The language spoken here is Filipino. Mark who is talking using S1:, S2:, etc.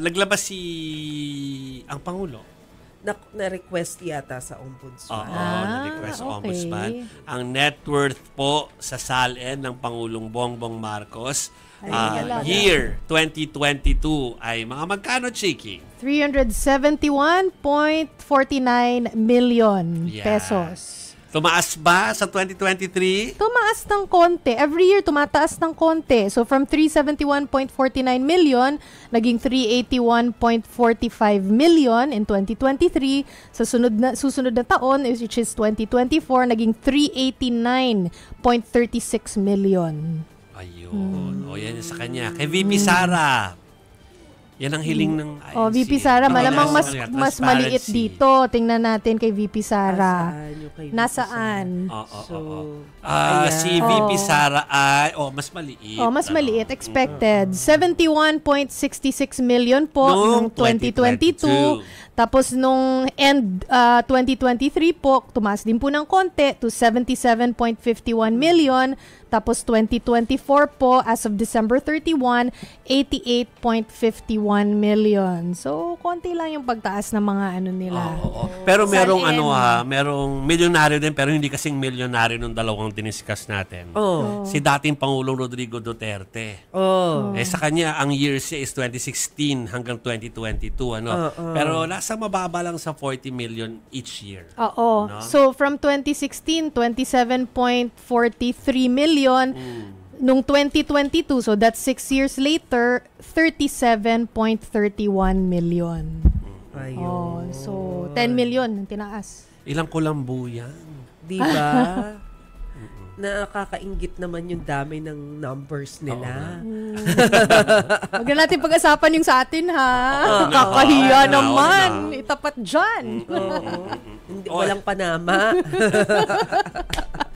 S1: naglabas ang Pangulo.
S2: Na-request yata sa Ombudsman.
S1: Na-request sa Ombudsman. Ang net worth po sa SALN ng Pangulong Bongbong Marcos year 2022 ay mga magkano, Chiki?
S3: 371.49 million pesos.
S1: Tumaas ba sa 2023?
S3: Tumaas ng konti. Every year, tumataas ng konti. So, from 371.49 million, naging 381.45 million in 2023. Sa susunod na taon, which is 2024, naging 389.36 million.
S1: Ayun. O, yan sa kanya. Kay VP Sara. Yan ang hiling ng INC.
S3: VP Sara, malamang mas maliit dito. Tingnan natin kay VP Sara. Nasaan?
S1: Si VP Sara ay, mas maliit.
S3: Mas maliit. Expected. 71.66 million po noong 2022. Tapos nung end 2023 po, tumaas din po ng konti to 77.51 million. Tapos 2024 po, as of December 31, 88.51 million. So, konti lang yung pagtaas ng mga ano nila.
S1: Pero merong merong milyonaryo din, pero hindi kasing milyonaryo nung dalawang diniscuss natin. Si dating Pangulong Rodrigo Duterte. Sa kanya, ang years is 2016 hanggang 2022. Pero nasa mababa lang sa 40 million each year.
S3: No? So, from 2016, 27.43 million. Nung 2022, so that's 6 years later, 37.31 million. So 10 million ang tinaas.
S1: Ilang kulambu yan?
S2: Diba? Nakakainggit naman yung dami ng numbers nila.
S3: Huwag na natin pag-asapan yung sa atin, ha? Kakahiya naman. Itapat dyan.
S2: Walang panama.